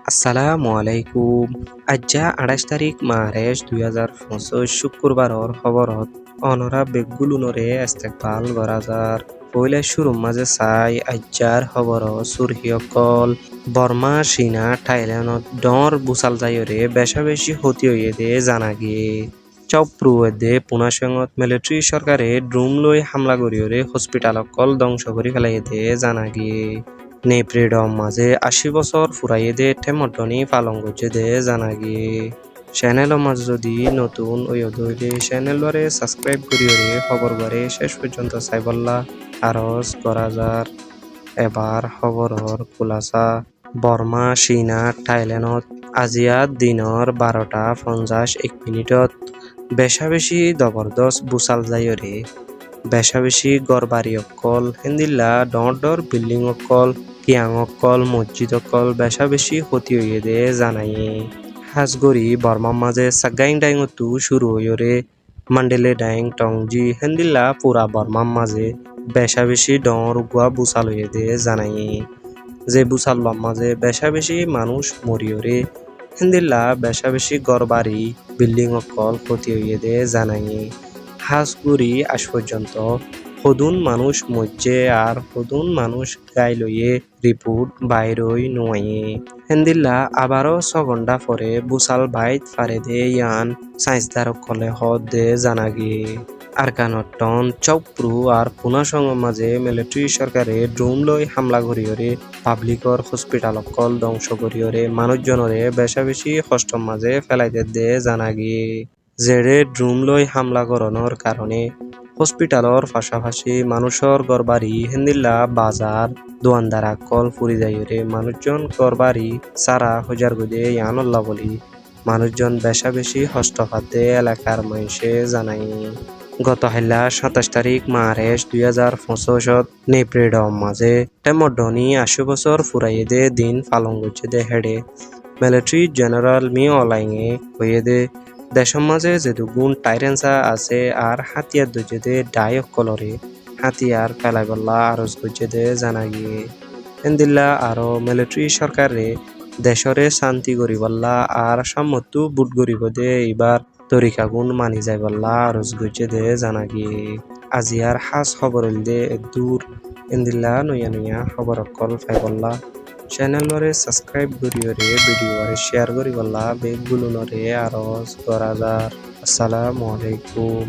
আসসালামু আলাইকুম। আজ্জা ২৮ তাৰিখ মাৰ্চ ২০২৫ শুক্ৰবাৰৰ খবৰত অনৰা বেগগুলোনরে ইস্তেকবাল গৰাজাৰ পইলে শুরুর মাঝে চাই আজ্জার খবর সুরহিয়কল বর্মা চীনা থাইল্যান্ডত ডর বুসাল যাইরে বেশা বেশি ক্ষতি হইয়ে দে জানা গিয়ে চপ্রুয়ে পুনাশঙত মিলিটারি সরকারে ড্রোন লই হামলা করিয়রে হসপিটালকল ধ্বংস করে ফেলাই দে জানা গিয়ে নেপ্রিডম মাঝে ৮০ বছর ফুরাইয়ে দে টেমটনি পালন করছে দে জানা গিয়ে চ্যানেলের মাঝে যদি নতুন ওই দইলে চ্যানেলবারে সাবস্ক্রাইব করিয়রে খবরবারে শেষ পর্যন্ত চাইবল্লা আরজ করা যার এবার খবরর খুলাসা বর্মা চীনা থাইল্যান্ডত আজিয়া দিনৰ ১২:৫০ বেশা বেশি জবরদস্ত বুসাল যাইরে বেশা বেশি গড়বাড়ি অকল হেন্দিল্লা ডর বিল্ডিং অকল কিয়াং অকল মসজিদ অকল বেশা বেশি ক্ষতি হইয়ে দে জানাইয়ে হাজগরি বর্মার মাঝে সাগাইং ডাইংতু শুরু হইরে মান্ডেলে ডাইং টংজি হেন্দিল্লা পুরা বর্মার মাঝে বেশা বেশি ডর গুয়া বুসাল হইয়ে দে জানাইয়ে যে বুসাল্লার মাঝে বেশা বেশি মানুষ মরিয়রে হেন্দিল্লা বেশা বেশি গড়বাড়ি বিল্ডিং অকল ক্ষতি হইয়ে দে জানাইয়ে হাজগুড়ি আজ পর্যন্ত সদুন মানুষ মজ্জে আর সদুন মানুষ গাই লইয়ে রিপোর্ট বাইরই নোয়াইয়ে হেন্দিল্লা আবারও ৬ ঘণ্টা পরে বুসাল বাইত ফারে দে ইয়ান সাইন্সদার কলে হদ দে জানা গিয়ে আরকানটন চৌপ্রু আর পুনাসংর মাঝে মিলিটারি সরকারে ড্রোন লই হামলা করিয়রে পাবলিকর হসপিটাল অকল ধ্বংস করিয়রে মানুষজনরে বেশা বেশি কষ্টর মাঝে ফেলাই দে জানা গিয়ে জেরে ড্রোন লই হামলা করণর কারণে হসপিটালর পাশাপাশি মানুষের গড়বাড়ি হেন্দিল্লা বাজার দোয়ানদার কল ফুরি যাইরে মানুষজন গড়বাড়ি সারা হজার গুদে ইয়ানল্লা বলি মানুষজন বেশা বেশি হস্তপাতে এলাকার মানুষে জানাই গত হাইলা ২৭ তারিখ মার্চ ২০২৫ নেপ্রিডম মাঝে টেমডনি ৮০ বছর ফুরাইয়ে দে দিন পালন করছে দে হেডে মিলিটারি জেনারেল মি অলাইঙে হইয়ে দে দেশের মাঝে যেদুগুণ টাইরেন্সা আছে আর হাতিয়ার দইছে দে ডায়ক কলরে হাতিয়ার ফেলাই বল্লা আরজ করছে দে জানা গিয়ে এন্দিল্লা আরো মিলিটারি সরকারে দেশরে শান্তি করিবল্লা আর সামর্থ্য বুট করিব দে এবার তরিকা গুণ মানি যাই বল্লা আরজ করছে দে জানা গিয়ে আজি আর হাস খবর দে দূর এন্দিল্লা নয়া নয়া খবর অকল ফাই বল্লা চ্যানেলরে সাবস্ক্রাইব করিয়রে ভিডিওরে শেয়ার করিবল্লা বেগগুলোনরে আরজ করা যার আসসালামু আলাইকুম।